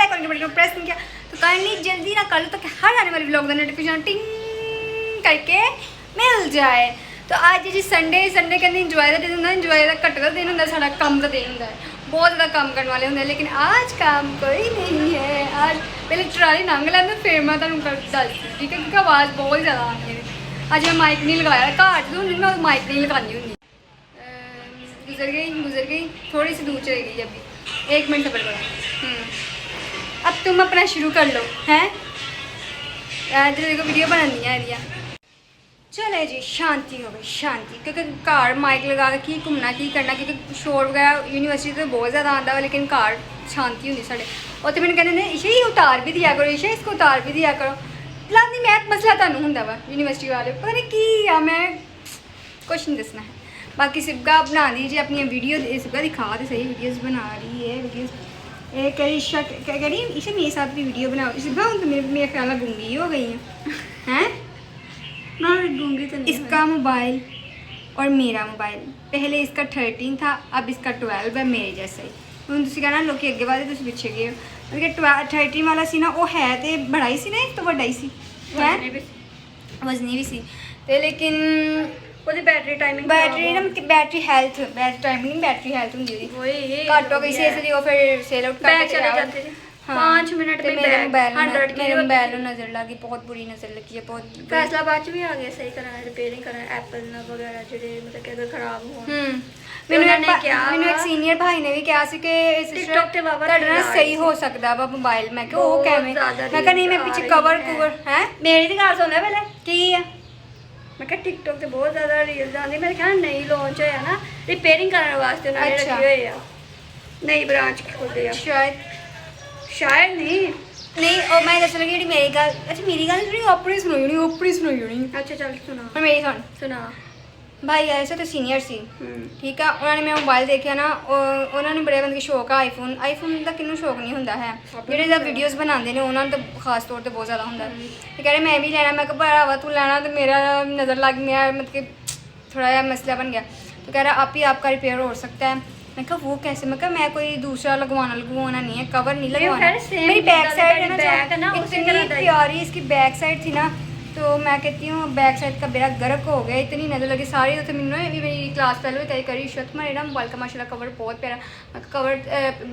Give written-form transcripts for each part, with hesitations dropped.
Icon के button को press नहीं किया तो काइंडली जल्दी ना कर लो ताकि हर आने वाली व्लॉग का नोटिफिकेशन टिंग करके मिल जाए। तो आज जी संडे के अंदर इंजॉय का दिन होंगे, इंजॉय का घट का दिन होंगे, साढ़ा काम का दिन होंगे, बहुत ज़्यादा काम करने वाले होंगे, लेकिन आज काम कोई नहीं है। आज पहले ट्राली लंघ लैंदे फिर मैं तुहानूं दस ठीक है, क्योंकि आवाज़ बहुत ज़्यादा आ रही है। अज मैं माइक नहीं लगाया, घर तो मैं माइक नहीं लगानी होंगी। गुजर गई थोड़ी सी दूर चली गई, अभी 1 मिनट सबर करो। अब तुम अपना शुरू कर लो हैं, देखो वीडियो बनानी है एरिया। चले जी शांति हो गई, शांति, क्योंकि घर माइक लगा के की घूमना की करना, क्योंकि शोर वगैरह यूनिवर्सिटी तो बहुत ज़्यादा आता है, लेकिन घर शांति होंगी साढ़े। और तो मैंने कहते इसे ही उतार भी दिया करो, इसे इसको उतार भी दिया करो। लानी मैथ मसला तुहानूं हुंदा वा यूनिवर्सिटी वाले, पता नहीं की आ, मैं कुछ नहीं दसना है। बाकी सिबका बना दीजिए अपनी वीडियो, सिबका दिखा तो सही वीडियोज़ बना रही है, वीडियोज़ एक कह रही है इसे मेरे साथ भी वीडियो बनाओ। सिबका तो मेरे ख्याल में गूंगी हो गई हैं ना गूंगी तो नहीं। इसका मोबाइल और मेरा मोबाइल, पहले इसका 13 था, अब इसका 12 है, मेरे जैसा ही। ਹੁਣ ਤੁਸੀਂ कहना लोग अगे वाले ਤੁਸੀਂ पिछे गए हो, क्योंकि 13 वाला सी ना वो है तो बड़ा ही सी ना, इस तो बड़ा ही सी है, वजनी भी सी ते, लेकिन ਉਹਦੀ battery timing battery health timing battery health होंगी ਉਹਦੀ ਘੱਟ ਹੋ ਗਈ ਸੀ, ਇਸ ਲਈ ਉਹ ਫਿਰ ਸੇਲ आउट बैग चले जाते थे 5 मिनट में मेरे बैग 100 मेरे मोबाइल को नज़र लगी, बहुत बुरी नज़र लगी है, बहुत। फैसलाबाद भी आ गया सही कराना, रिपेयरिंग कराना, एप्पल ना वगैरह जो मतलब कि अगर खराब हो ਮੈਨੂੰ ਇੱਕ ਸੀਨੀਅਰ ਭਾਈ ਨੇ ਵੀ ਕਿਹਾ ਸੀ ਕਿ TikTok ਤੇ ਬਾਬਾ ਤੁਹਾਡਾ ਨਾਲ ਸਹੀ ਹੋ ਸਕਦਾ ਵਾ ਮੋਬਾਈਲ। ਮੈਂ ਕਿਹਾ ਉਹ ਕਿਵੇਂ, ਮੈਂ ਕਿਹਾ ਨਹੀਂ ਮੈਂ ਪਿੱਛੇ ਕਵਰ ਹੈ ਮੇਰੀ ਦੀ ਗੱਲ ਸੁਣ ਲੈ ਪਹਿਲੇ ਕੀ ਆ। ਮੈਂ ਕਿਹਾ TikTok ਤੇ ਬਹੁਤ ਜ਼ਿਆਦਾ ਰੀਲਸ ਆਉਂਦੀ, ਮੇਰੇ ਖਿਆਲ ਨਹੀਂ ਲਾਂਚ ਹੋਇਆ ਨਾ, ਰਿਪੇਅਰਿੰਗ ਕਰਨ ਵਾਸਤੇ ਉਹਨਾਂ ਨੇ ਰੱਖੇ ਹੋਏ ਆ, ਨਈ ਬ੍ਰਾਂਚ ਖੋਲੇ ਆ ਸ਼ਾਇਦ ਨਹੀਂ ਉਹ ਮੈਂ ਦੱਸਣ ਲੱਗੀ ਜਿਹੜੀ ਮੇਰੀ ਗੱਲ, ਅੱਛਾ ਮੇਰੀ ਗੱਲ ਸੁਣੀ, ਆਪਣੀ ਸੁਣਾਈ ਹੋਣੀ। ਅੱਛਾ ਚੱਲ ਸੁਣਾ, ਹੁਣ ਮੇਰੀ ਸੁਣਾ। भाई आए से तो सीनियर सी ठीक है, उन्होंने मैं मोबाइल देखा ना, उन्होंने बड़े बंदे शौक है आईफोन का किन्नू शौक नहीं होंदा है, जेह्ड़े वीडियोज़ बनाते हैं उन्होंने तो खास तौर पर बहुत ज़्यादा होंदा है। तो कह रहे मैं भी लेना, मैं भरावा तू लेना, तो मेरा नज़र लग गया, मतलब कि थोड़ा जहा मसला बन गया। तो कह रहा आप ही आपका रिपेयर हो सकता है। मैं कहा वो कैसे, मैं कहा मैं कोई दूसरा लगवाना नहीं है, कवर नहीं लगवाना। मेरी बैक साइड है ना, इतनी प्यारी इसकी बैक साइड थी ना, तो मैं कहती हूँ बैक साइड का बेड़ा गर्क हो गया, इतनी नज़र लगी सारी। तो मैंने मेरी क्लास पहले भी तय करी इशत तुम्हारे ना मोबाइल का माशाल्लाह कवर बहुत प्यारा, कवर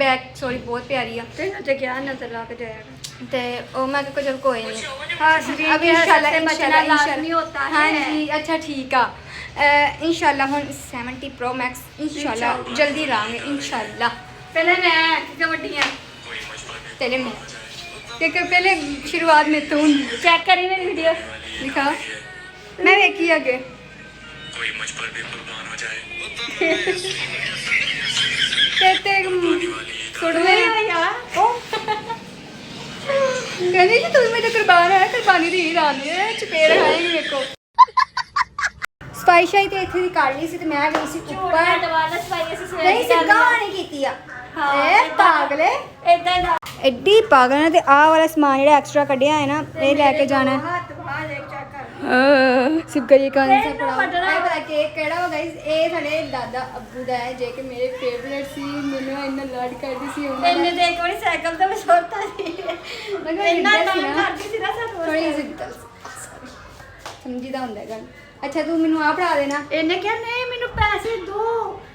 बैक सॉरी बहुत प्यारी है, तो क्या नज़र ला के जाएगा। तो मैं कहा चल कोई नहीं, अब इंशाल्लाह होता है। हाँ जी अच्छा ठीक है, इंशाल्लाह हम 70 Pro Max इंशाल्लाह जल्दी लाएंगे इंशाल्लाह। पहले मैं कबड्डियाँ पहले मैं, क्योंकि पहले शुरुआत में तो चेक करी मेरी वीडियो दिखा, मैं देखी आगे कोई मुझ पर भी कुर्बान हो जाए कहते सुनने कहने जी तुम मेरे कुर्बान है, कुर्बानी दी रानी है, चपेड़ खाएंगे मेरे को। सफाई शाई तो इतने कर ली सी, तो मैं गई सी ऊपर, नहीं सिर्फ नहीं की पागले एड्डी पागल ने। आ वाला समान जो एक्सट्रा कढ़िया है ना, ये लैके जाना है। सिर्फ ये कौन सा पड़ा केक केड़ा हो गाइस, ये साडे दादा अब्बू दा है, जे कि मेरे फेवरेट सी, मैंने इन्ना लड़ करदी सी इन्ने ते एक बारी साइकिल ते छोड़ता सी, इन्ना काम करदी सी ना सब थोड़ी जिद्द समझीदा हुंदा गल। अच्छा तू मैनू आ पढ़ा देना, इन्ने क्या नहीं मैनू पैसे दो,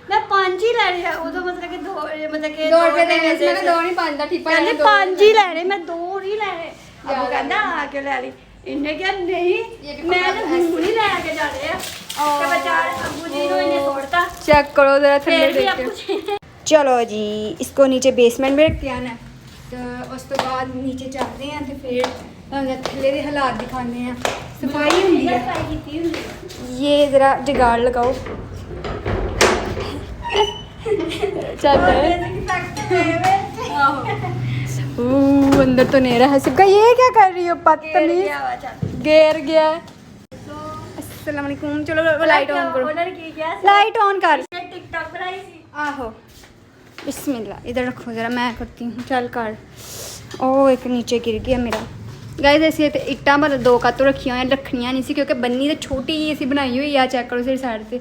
मैं 5 ही लैने आ, उदो मतलब कि 2 मतलब कि 2 रुपए देने सी, मैं 2 नहीं 5 दा ठीपा कहंदे 5 ही लैने, मैं 2 नहीं लैने। अब कहंदा आके ले ली, इन्ने क्या नहीं मैं तो हुण ही लेके जाने आ, ते बेचारे अब्बू जी नु इन्ने छोड़ता। चेक करो जरा थल्ले फिर भी देख अब्बू के। जी चलो जी इसको नीचे बेसमेंट में रख के आना है, तो उस तो बाद नीचे चलते हैं, तो फिर थल्ले दे हालात दिखाने हैं, सफाई होंदी है। ये ज़रा जुगाड़ लगाओ चल अंदर तो नहीं रहा है सिर्फ। ये क्या कर रही हो, पता नहीं गिर गया। अस्सलाम वालेकुम, चलो लाइट ऑन करो, लाइट ऑन कर। टिकटॉक बनाई सी आहो बिस्मिल्लाह, इधर रखो ज़रा मैं करती हूँ, चल कर। ओ एक नीचे गिर गया मेरा। गाइस ऐसे तो इट्टां पर 2 कातों रखियां रखनियां नहीं सी, क्योंकि बन्नी तो छोटी ही असी बनाई हुई है। चेक करो सारी साइड से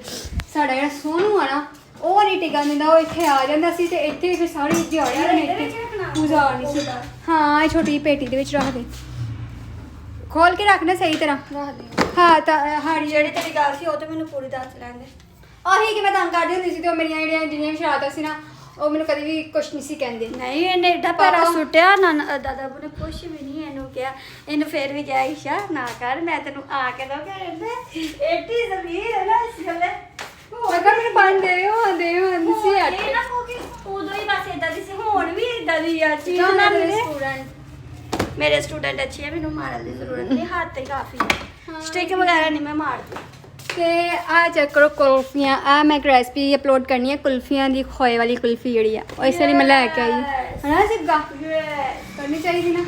साढ़ा जेह्ड़ा सोनू है ना, ਉਹ ਨਹੀਂ ਟਿਕਣ ਦਿੰਦਾ, ਉਹ ਇੱਥੇ ਆ ਜਾਂਦਾ ਸੀ ਤੇ ਇੱਥੇ ਫਿਰ ਸਾਰੀ ਦਿਹਾੜੀ ਉਹਨੇ ਇੱਥੇ ਗੁਜ਼ਾਰ ਨਹੀਂ ਸੀ। ਹਾਂ ਇਹ ਛੋਟੀ ਜਿਹੀ ਪੇਟੀ ਦੇ ਵਿੱਚ ਰੱਖ ਦੇ, ਖੋਲ ਕੇ ਰੱਖਣਾ ਸਹੀ ਤਰ੍ਹਾਂ। ਹਾਂ ਤਾਂ ਹਾੜੀ ਜਿਹੜੀ ਤੇਰੀ ਗੱਲ ਸੀ ਉਹ ਤੇ ਮੈਨੂੰ ਪੂਰੀ ਦੱਸ ਲੈਂਦੇ। ਆਹੀ ਕਿ ਮੈਂ ਤੰਗ ਕਰਦੀ ਹੁੰਦੀ ਸੀ ਤੇ ਉਹ ਮੇਰੀਆਂ ਜਿੰਨੀਆਂ ਵੀ ਸ਼ਰਾਰਤਾਂ ਸੀ ਨਾ ਉਹ ਮੈਨੂੰ ਕਦੀ ਵੀ ਕੁਛ ਨਹੀਂ ਸੀ ਕਹਿੰਦੇ। ਨਹੀਂ ਇਹਨੇ ਏਡਾ ਪੈਰਾ ਸੁੱਟਿਆ ਨਾ ਦਾਦਾ ਬੂ ਨੇ ਕੁਛ ਵੀ ਨਹੀਂ ਇਹਨੂੰ ਕਿਹਾ। ਇਹਨੂੰ ਫੇਰ ਵੀ ਕਿਹਾ ਈਸ਼ਾ ਨਾ ਕਰ, ਮੈਂ ਤੈਨੂੰ ਆ ਕੇ ਦੋ ਕਹਿੰਦੇ ਏਟੀ ਜ਼ਮੀਰ ਹੈ ਨਾ ਇਸ ਗੱਲੇ। ਮੈਂ ਕਿਹਾ ਮੈਨੂੰ ਪਾਣੀ ਦੇ ਹੁੰਦੀ ਸੀ ਇਹ ਨਾ ਕਿ ਉਦੋਂ ਹੀ ਬਸ ਇਦਾਂ ਦੀ ਸੀ, ਹੁਣ ਵੀ ਇਦਾਂ ਦੀ ਆ ਚੀਜ਼ ਨਾ ਨਾ ਮੇਰੇ ਮਿਲੇ। ਸਟੂਡੈਂਟ ਮੇਰੇ ਸਟੂਡੈਂਟ ਅੱਛੇ ਆ, ਮੈਨੂੰ ਮਾਰਨ ਦੀ ਜ਼ਰੂਰਤ ਨਹੀਂ, ਹੱਥ ਹੀ ਕਾਫੀ ਹੈ। ਸਟਿਕ ਵਗੈਰਾ ਨਹੀਂ ਮੈਂ ਮਾਰਦੀ। ਤੇ ਆ ਚੈੱਕ ਕਰੋ ਕੁਲਫੀਆਂ। ਆ ਮੈਂ ਇੱਕ ਰੈਸਪੀ ਅਪਲੋਡ ਕਰਨੀ ਹੈ ਕੁਲਫੀਆਂ ਦੀ, ਖੋਏ ਵਾਲੀ ਕੁਲਫੀ ਜਿਹੜੀ ਆ ਉਹ ਇਸ ਲਈ ਮੈਂ ਲੈ ਕੇ ਆਈ ਹਨਾ ਸਿੱਗਾ ਕਰਨੀ ਚਾਹੀਦੀ ਨਾ।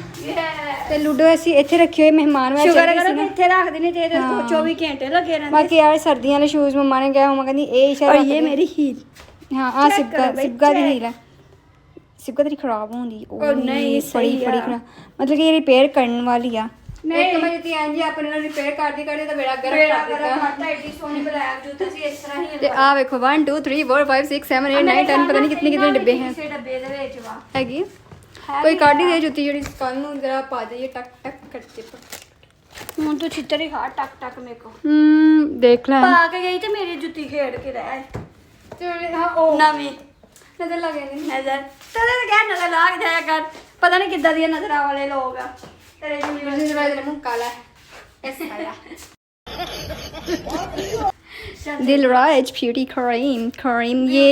ਤੇ ਲੂਡੋ ਅਸੀਂ ਇੱਥੇ ਰੱਖੇ ਹੋਏ ਮਹਿਮਾਨ ਵਾਲੇ ਸ਼ੁਕਰ ਕਰੋ ਕਿ ਇੱਥੇ ਰੱਖ ਦੇਣੇ ਚਾਹੀਦੇ, 24 ਘੰਟੇ ਲੱਗੇ ਰਹਿੰਦੇ। ਬਾਕੀ ਯਾਰ ਸਰਦੀਆਂ ਵਾਲੇ ਸ਼ੂਜ਼ ਮੰਮਾ ਨੇ ਕਿਹਾ, ਮੰਮਾ ਕਹਿੰਦੀ ਇਹ ਔਰ ਇਹ ਮੇਰੀ ਹੀਲ। ਹਾਂ ਆ Check ਕਰੋ ਬਈ, ਸਿੱਗਾ ਦੀ check। ਹੀਲ ਹੈ। ਸਿੱਗਾ ਤੇਰੀ ਖਰਾਬ ਹੁੰਦੀ ਉਹ ਨਹੀਂ, ਸਹੀ ਆ। ਬੜੀ ਖਰਾਬ, ਮਤਲਬ ਕਿ ਇਹ ਰਿਪੇਅਰ ਕਰਨ ਵਾਲੀ ਆ। ਨਹੀਂ। ਇੱਕ ਮੈਂ ਜਿੱਤੀ ਐਂ ਜੀ ਆਪਣੇ ਨਾਲ ਰਿਪੇਅਰ ਕਰਦੀ ਤਾਂ ਬੇੜਾ ਗਰਕ ਮੇਰਾ ਕਰ ਗਰਮ ਦਿੱਤਾ। ਹੱਥ ਐਡੀ ਸੋਹਣੀ ਬਲੈਕ ਜੁੱਤੀ ਸੀ, ਇਸ ਤਰ੍ਹਾਂ ਹੀ ਤੇ ਆ ਵੇਖੋ 1 2 3 4 5 6 7 8 9 10 ਪਤਾ ਨਹੀਂ ਕਿੰਨੇ ਡੱਬੇ ਹੈ ਕਿਸੇ ਡੱਬੇ ਦੇ ਵਿੱਚ ਵਾ ਹੈਗੀ। ਕੋਈ ਕਾਢੀ ਦੇ ਜੁੱਤੀ ਜਿਹੜੀ ਕੱਲ ਨੂੰ ਜਰਾ ਪਾ ਦੇਈਏ ਟਕ ਟਕ ਕਰਤੇ ਪਰ। ਹੁਣ ਤੂੰ ਚਿੱਤਰ ਹੀ ਖਾ ਟਕ ਟਕ ਮੇਰੇ ਕੋ ਦੇਖ ਲੈ ਪਾ ਕੇ ਗਈ ਤੇ ਮੇਰੀ ਜੁੱਤੀ ਖੇਡ ਕੇ ਰਹਿ ਤੇ ਹਾਂ ਉਹ ਨਵੀਂ ਨਜ਼ਰ ਲੱਗ ਜਾਂਦੀ ਨਜ਼ਰ ਤੇਰੇ ਤੇ ਕਹਿ ਨਜ਼ਰ ਲੱਗ ਜਾਇਆ ਕਰ, ਪਤਾ ਨਹੀਂ ਕਿੱਦਾਂ ਦੀਆਂ ਨਜ਼ਰਾਂ ਵਾਲੇ ਲੋਕ ਆ ਤੇਰੇ ਮੈਨੂੰ ਜਰਾ ਜਰਾ ਮੂੰਹ ਕਾਲਾ ਹੈ ਐਸਾ ਆਇਆ दिलराज ब्यूटी क्रीम ये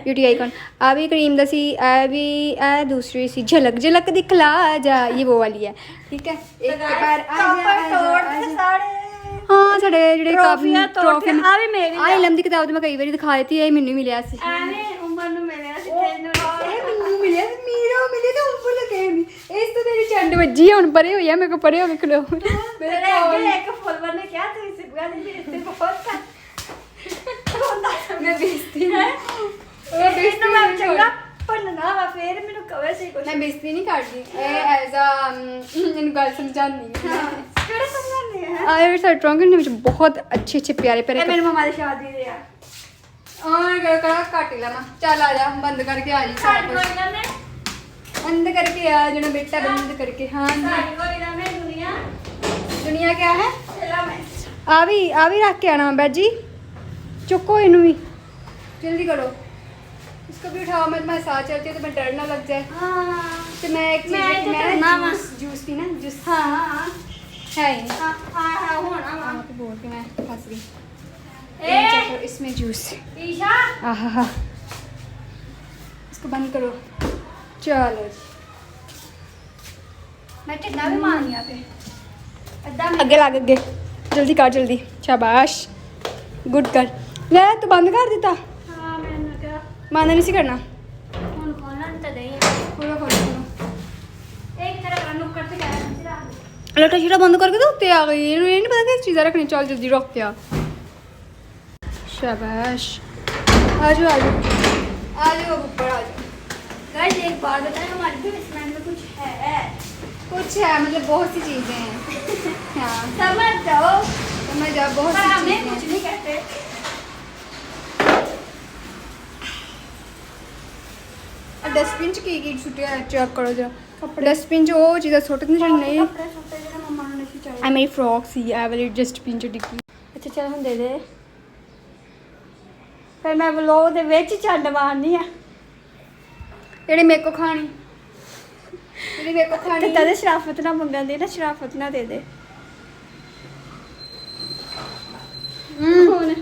ब्यूटी आइकॉन आ भी क्रीम दा सी आ भी आ दूसरी सी झलक झलक दिखला जा ये वो वाली है ठीक है एक बार हाँ साढ़े ਜਿਹੜੇ ਟਰੋਫੀਆਂ ਤੋੜ ਕੇ ਆ ਵੀ ਮੇਰੀ ਆ ਇਲਮ ਦੀ ਕਿਤਾਬ ਤੇ ਮੈਂ ਕਈ ਵਾਰੀ ਦਿਖਾ ਦਿੱਤੀ ਹੈ, ਮੈਨੂੰ ਮਿਲਿਆ ਸੀ। ਐਵੇਂ ਉਮਰ ਨੂੰ ਮਿਲਿਆ ਸੀ ਤੈਨੂੰ ਇਹ ਮੈਨੂੰ ਮਿਲਿਆ ਮੀਰਾ ਮਿਲੇ ਤਾਂ ਉੱਪਰ ਲੱਗੇ ਨਹੀਂ ਇਸ ਤੋਂ ਤੇਰੀ ਚੰਡ ਵੱਜੀ ਹੁਣ ਪਰੇ ਹੋਇਆ ਮੇਰੇ ਕੋ ਪਰੇ ਹੋ ਕੇ ਖਲੋ ਮੇਰੇ ਅੱਗੇ ਇੱਕ ਫੁੱਲਵਰ ਨੇ ਕਿਹਾ ਤੂੰ ਸਿੱਬਗਾ ਦੀ ਰਿਸ਼ਤੇ ਬਹੁਤ ਕਰ ਮੈਂ ਬੇਇੱਜ਼ਤੀ ਹੈ ਉਹ ਬੇਇੱਜ਼ਤੀ ਮੈਂ ਚੰਗਾ ਭੰਨਣਾ ਵਾ ਫੇਰ ਮੈਨੂੰ ਕਵੇ ਸੀ ਕੁਝ ਮੈਂ ਬੇਇੱਜ਼ਤੀ ਨਹੀਂ ਕਰਦੀ ਇਹ ਐਜ਼ ਆ ਮੈਨੂੰ ਗੱਲ ਸਮਝਾਉਣੀ ਕਿਹੜਾ ਸਮਝਾਉਂਦੇ ਹੈ ਆਏ ਸਾਡੇ ਟਰੰਕ ਦੇ ਵਿੱਚ ਬਹੁਤ ਅੱਛੇ ਪਿਆਰੇ ਪਿਆਰੇ ਇਹ ਮੇਰੀ ਮਮਾ ਦੀ ਸ਼ਾਦੀ ਦੇ ਆ ਕੜਾ ਕੱਟ ਲਵਾਂ ਚੱਲ ਆ ਜਾ ਬੰਦ ਕਰਕੇ ਆ ਜੀ ਸਾਰਾ ਸਾਡੀ ਕੁਛ ਕੋਈ ਨਾ ਨੇ ਬੰਦ करके आ जाना बेटा बंद करके हाँ ਸਾਡੀ ਕੋਈ ਨਾ ਮੈਂ दुनिया क्या है ਚਲਾ ਮੈਂ आ भी रख के आना बैजी चुको इनू भी जल्दी करो इसको भी उठाओ। मैं साथ चलती हूँ तो मैं डर ना लग जाए। ਹਾਂ तो मैं एक मैं चीज़ तो मैं डरना वा। जूस पीना जूस ਹਾਂ है ही नहीं। ਹਾਂ ਹੋਣਾ ਵਾ हाँ, तो बोल के मैं फंस गई। ए! ये चलो, इसमें जूस ईशा आहा इसको बंद करो चलो ਮੈਂ ਢਿੱਡਾ ਵੀ ਮਾਰਨੀਆਂ ਤੇ ਅੱਧਾ ਅੱਗੇ ਲੱਗ ਅੱਗੇ ਜਲਦੀ ਕਰ ਜਲਦੀ ਸ਼ਾਬਾਸ਼ ਗੁੱਡ ਕਰ ਲੈ ਤੂੰ ਬੰਦ ਕਰ ਦਿੱਤਾ ਹਾਂ ਮੈਨੂੰ ਕਿਹਾ ਬੰਦ ਨਹੀਂ ਸੀ ਕਰਨਾ ਹੁਣ ਖੋਲਣਾ ਤਾਂ ਨਹੀਂ ਖੋਲੋ ਖੋਲੋ ਇੱਕ ਤਰ੍ਹਾਂ ਨੁੱਕਰ ਤੇ ਕਹਿ ਸੀ ਰਾਤ ਲਟਾ ਸ਼ੀਰਾ ਬੰਦ ਕਰਕੇ ਤਾਂ ਉੱਤੇ ਆ ਗਈ ਇਹਨੂੰ ਇਹ ਨਹੀਂ ਪਤਾ ਕਿ ਚੀਜ਼ਾਂ ਰੱਖਣੀ ਚੱਲ ਜਲਦੀ ਰੱਖ ਕੇ ਆ ਸ਼ਾਬਾਸ਼ ਆ ਜਾਓ ਆ ਜਾਓ ਉੱਪਰ आ जाओ गाइस एक बात बताएं हमारे भी रेस्टोरेंट में कुछ है कुछ है मतलब बहुत सी चीज़ें हैं हाँ समझ जाओ समझ जाओ बहुत पर सी हमें चीज़ें कुछ हैं। नहीं कहते डस्टबिन च की छुट्टियां चेक करो जरा डस्टबिन च ਉਹ ਚੀਜ਼ਾਂ ਸੁੱਟਦੀਆਂ ਜਿਹੜੀ ਨਹੀਂ ਕੱਪੜੇ ਸੁੱਟੇ ਜਿਹੜੇ ਮੰਮਾ ਨੂੰ ਨਹੀਂ ਆ ਚਾਹੀਦੇ ਮੇਰੀ ਫਰੋਕ ਸੀ ਆ ਵਾਲੀ ਡਸਟਬਿਨ ਚ ਡਿੱਗੀ ਅੱਛਾ ਚਲ ਹੁਣ ਦੇ ਦੇ ਫਿਰ ਮੈਂ ਵਲੋਗ ਦੇ ਵਿੱਚ ਛੱਡ ਮਾਰਨੀ ਆ ਜਿਹੜੇ ਮੇਰੇ ਕੋ ਖਾਣੀ ਜਿਹੜੀ ਮੇਰੇ ਕੋ ਤੇ ਖਾਣੀ ਤਦੇ ਸ਼ਰਾਫਤ ਨਾਲ ਮੰਗਣ ਦੀ ਨਾ ਸ਼ਰਾਫਤ ਨਾਲ ਦੇ ਦੇ ਹੁਣ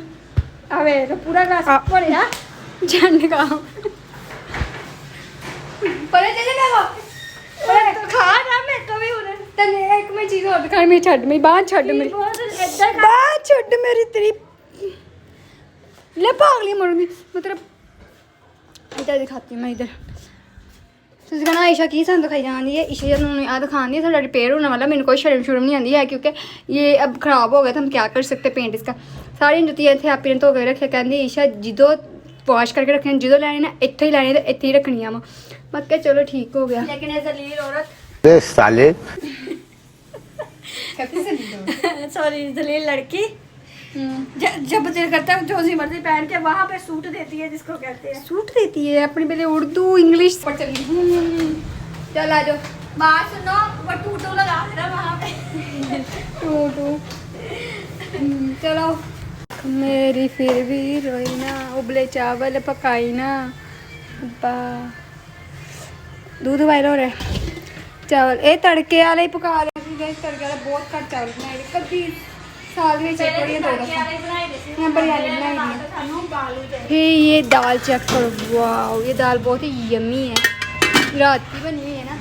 ਆਵੇ ਤਾਂ ਪੂਰਾ ਗਾਸ ਆ। ਭਰਿਆ ਜੰਡ ਕਾ ਪਰੇ ਚਲੇ ਨਾ ਓਏ ਖਾ ਨਾ ਮੈਂ ਤੋਂ ਵੀ ਹੁਣ ਤਨੇ ਇੱਕ ਮੈਂ ਚੀਜ਼ ਹੋਰ ਦਿਖਾਈ ਮੇਰੀ ਛੱਡ ਮੇਰੀ ਬਾਂਹ ਛੱਡ ਮੇਰੀ ਬਹੁਤ ਏਦਾਂ ਕਰ ਬਾਂਹ ਛੱਡ ਮੇਰੀ ਤੇਰੀ ले पागली मरूंगी मतलब इधर दिखाती हूँ मैं इधर ਤੁਸੀਂ ਕਹਣਾ ਈਸ਼ਾ ਕੀ ਸਾਨੂੰ ਦਿਖਾਈ ਜਾਂਦੀ ਹੈ ਈਸ਼ਾ ਜਦ ਨੂੰ ਆ ਦਿਖਾਉਂਦੀ है साਡਾ रिपेयर होने वाला मैंने कोई शर्म शुर्म नहीं आती है क्योंकि ये अब खराब हो गया तो हम क्या कर सकते पेंट इसका सारी जुत्तियां ਇੱਥੇ ਆਪੀ ਨੇ ਧੋ ਕੇ ਰੱਖਿਆ ਕਹਿੰਦੀ ਈਸ਼ਾ ਜਦੋਂ ਵਾਸ਼ ਕਰਕੇ ਰੱਖਣੀ ਜਦੋਂ ਲੈਣੀ ਨਾ ਇੱਥੇ ਹੀ ਲੈਣੀ ਤੇ ਇੱਥੇ ਹੀ ਰੱਖਣੀਆਂ ਵਾ ਮੈਂ ਕਿਹਾ ਚਲੋ ਠੀਕ ਹੋ ਗਿਆ लेकिन ये जलील औरत साले कहती से सॉरी जलील लड़की जब दिल करता है जो सी मर्जी पहन के वहाँ पे सूट देती है जिसको कहते हैं। सूट देती है अपनी पहले उर्दू इंग्लिश पर चली। चल आ जाओ। बात सुनो वो टूटू लगा देना वहाँ पे। टू चलो। मेरी फिर भी रोई ना, उबले चावल पकाई ना, दूध वाइल हो रहा है। चावल ये तड़के वाले ही पका रहे, तड़के वाला बहुत घट चावल बनाए कभी साल में चेक करिए दो दफा बिरयानी बनाई है। ये दाल चेक करो, वाह ये दाल बहुत ही यमी है, रात की बनी हुई है ना।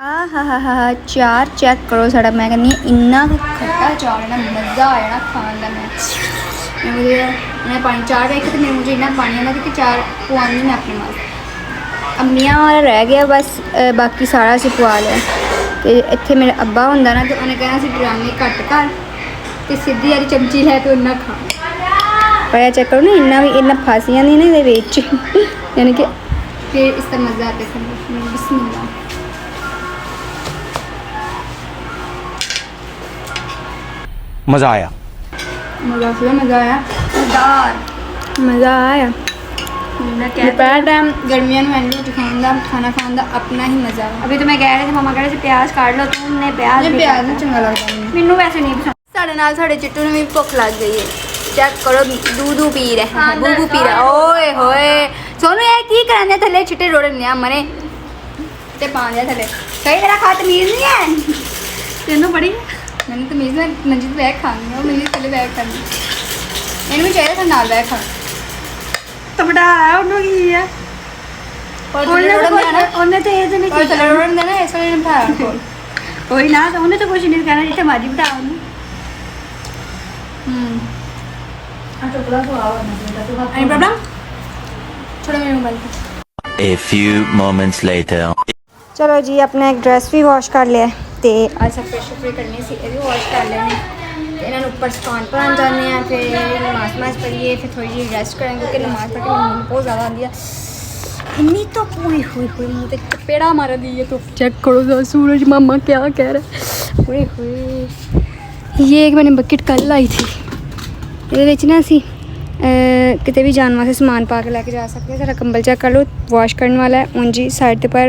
हाँ चार चेक करो साड़ा, मैं कहनी इन्ना खट्टा चावल है ना, मज़ा आया ना खाने का। मैं मुझे इन्हें पानी चार एक तो मैं मुझे इन्ना पानी आना क्योंकि चार पुआनी मैं अपने माल अम्मियाँ वाला रह गया बस, बाकी सारा असीं पुआ लिया। तो इत्थे मेरा अब्बा हुंदा ना तो उन्हें कहना सी ड्रामे घट कर ते सीधी वाली चमची लैके उन्ना खा। पर चेक करो ना इन्ना भी इन्ना फांसियां नहीं ना विच यानी कि फिर इसका मज़ा आता है। बिस्मिल्लाह। मज़ा आया। मज़ा आया। दोपहर टाइम गर्मियों में रोटी खाना खाने का अपना ही मज़ा है। अभी तो मैं कह रही थी मम्मा कह रहे थे प्याज काट लो, तुमने प्याज नहीं चंगा लगता मैनू वैसे नहीं पसंद। साढ़े नाल साढ़े चिट्टू ने भी भुख लग गई है। चेक करो दूधू पी रहा है, बूबू पी रहा। ओए होए सोनू यार की कराने थले छिट्टे रोड़े ने मने ते पा दिया थले। सही तेरा खा तमीज़ नहीं है तेनों बड़ी मैंने तमीज़ में मंजित बैग खानी है, मंजित थले बैग खानी मैंने भी चाहिए था नाल बैग खाना तो बड़ा है उन्होंने की है उन्हें तो ये तो नहीं थले रोड़न देना इस वाले ने बिठाया कोल कोई ना तो उन्हें तो कुछ नहीं कहना जिसे मर्जी बिठा उन्हें। Any problem? छोड़ो मेरे मोबाइल को। A few moments later. चलो जी अपना एक ड्रेस भी वॉश कर लिया ते आज सब फ्रेश करनी सी ये भी वॉश कर लेने ते इन्होंने ऊपर स्टॉन पर जाने हैं, फिर नमाज पढ़िए, फिर थोड़ी जी रेस्ट करेंगे क्योंकि नमाज पढ़ के नींद बहुत ज़्यादा आती है। इन्नी तो पूरी हुई मुँह पे चपेड़ा मारा दी है। तो चेक करो सूरज मामा क्या कह रहा है। हुई ये एक मैंने बकेट कल लाई थी, ये ना असी कितने भी जाने वास्ते समान पा के लैके जा सकते हैं। सारा कंबल चेक कर लो वॉश करने वाला है ऊँजी साइड पर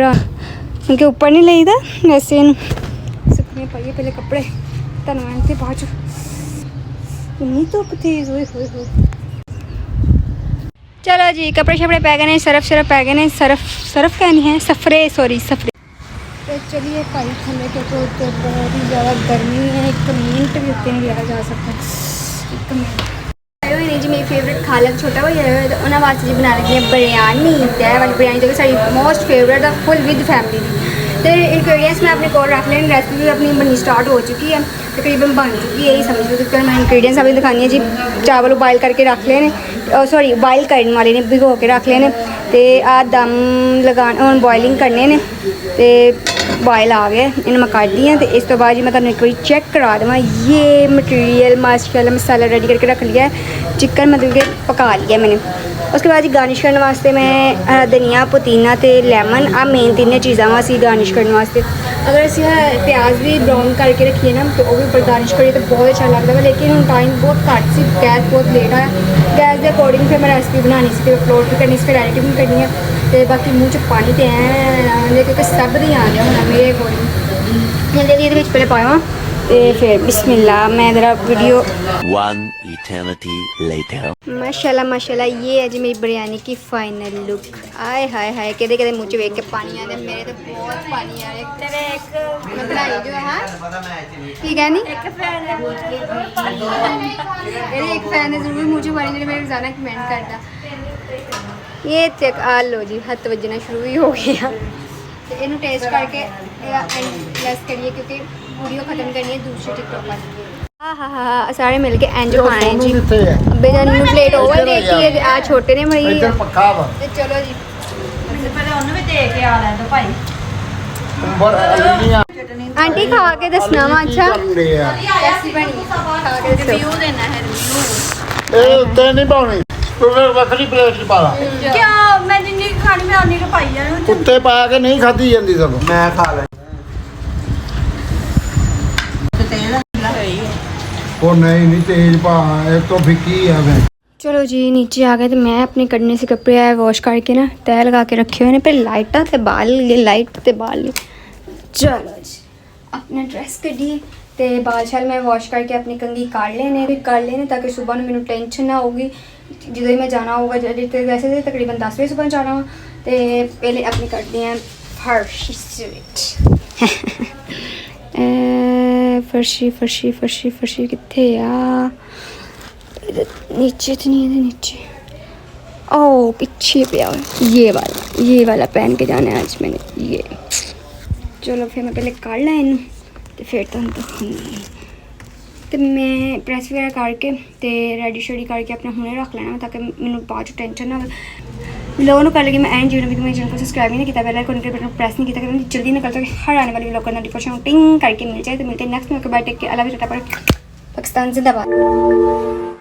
उनके ऊपर नहीं लेदा वैसे सुखने पाइए पहले कपड़े धनवान थे बाद इन्नी धुप्प तेज हुई। चलो जी कपड़े शपड़े पै गए हैं, सरफ पै गए हैं, सरफ कहनी है सफरे तो चलिए भाई थले के तो बहुत ही ज़्यादा गर्मी है, एक मिनट भी उत्ते नहीं लिया जा सकता। एक मिनट नहीं जी मेरी फेवरेट खालक छोटा भाई आया तो उन्होंने वास्ते जी बना लगी है बिरयानी, तय वाली बिरयानी जो कि साड़ी मोस्ट फेवरेट है फुल विद फैमिली की। तो इंग्रेडिएंट्स मैं अपने कोल रख लें, रेसिपी भी अपनी बननी स्टार्ट हो चुकी है, तकरीबन बन चुकी है यही समझ लो। तो मैं इंग्रेडिएंट्स अभी दिखानी है जी। चावल बॉयल करके रख लेने, सॉरी बॉयल करने वाले ने भिगो के रख लेने तो आ दम लगा हम बॉयलिंग करने ने तो बॉयल आ गया इन्हें मैं काट दी तो इस तो बाद जी मैं तुम्हें एक बार चेक करा देव। ये मटीरियल माशाल्लाह मसाला रेडी करके रख लिया है, चिकन मतलब कि पका लिया मैंने। उसके बाद जी गार्निश करने वास्ते मैं धनिया पुदीना तो लैमन आ मेन तीनों चीज़ा वा असी गार्निश करने वास्ते। अगर असी प्याज भी ब्राउन करके रखिए ना तो वो भी ऊपर गार्निश करिए तो बहुत अच्छा लगता है, लेकिन हम टाइम बहुत घट सी गैस बहुत लेट है। गैस के अकॉर्डिंग फिर मैं रेसिपी बनानी सी अपलोड भी करनी फिर एडिटिंग भी करनी है तो बाकी मूँह च पानी तो है क्योंकि सब दी आ गया होना मेरे अकॉर्डिंग जल्दी ये पहले पाया तो फिर बिस्मिल्लाह मैं ज़रा वीडियो। One eternity later. माशाल्लाह ये है जी मेरी बिरयानी की फाइनल लुक। आए हाय कहते कहते मुँह च वेख के पानी आ रहा मेरे तो बहुत पानी आ रहा। मैं बनाई जो है ठीक है नी एक फैन ने जरूर मुँह च पानी मेरे मेरे रोज़ाना कमेंट करता। ये चेक आ लो जी हथ वजना शुरू ही हो गया तो इन्हू टेस्ट करके लेस करिए क्योंकि वीडियो खत्म करनी है दूसरी टिकटॉक पर। हाँ सारे मिल के एंज खाने हैं जी। बिरयानी प्लेट ओवर देती है आ छोटे ने बड़ी चलो जी आंटी खा के दसना वा अच्छा कैसी बनी खा के रिव्यू देना है ਇਹ ਉੱਤੇ ਨਹੀਂ ਪਾਉਣੀ ਤੂੰ ਵੱਖਰੀ ਪਲੇਟ 'ਚ ਪਾ ਲਾ क्या मैं जिन्नी खानी मैं उन्नी का पाई है ਉੱਤੇ ਪਾ ਕੇ ਨਹੀਂ ਖਾਧੀ ਜਾਂਦੀ ਸਗੋਂ ਮੈਂ ਖਾ ਲੈ ਉਹ ਨਹੀਂ ਤੇਜ਼ ਭਾ ਇਹ ਤੋਂ ਫਿੱਕੀ ਆ ਵੇ चलो जी नीचे आ गए तो मैं अपने कड़ने से कपड़े आए वॉश करके ना तय लगा के रखे हुए ने फिर लाइटा ते बाल लिए लाइट ते बाल लिए चलो जी अपना ड्रेस कड्ढिए ते बाल शाल मैं वॉश करके अपनी कंघी काट लेने ताकि सुबह में मैंने टेंशन ना होगी जो ही मैं जाना होगा तो वैसे तो तकरीबन 10 बजे सुबह जाना हो तो पहले अपनी करती हैं फर्शी स्वीट फर्शी फर्शी फर्शी कितने आ नीचे तो नहीं है नीचे ओ पीछे पे आओ ये वाला पहन के जाना है आज मैंने ये चलो फिर मैं पहले काट ला इन तो फिर तो मैं प्रेस वगैरह करके तो रेडी शेडी करके अपने हुने रख लेना ताकि मैंने बाद टेंशन ना लोगों को कर लगी मैं एंड जीवन भी मेरे चैनल को सब्सक्राइब नहीं किया पहले को प्रेस नहीं किया जल्दी निकल तक हर आने वाली लोग का नोटिफिकेशन टिंग करके मिल जाए तो मिलते हैं नेक्स्ट में बाय टेक के अल्लाह हाफ़िज़ पाकिस्तान जिंदाबाद।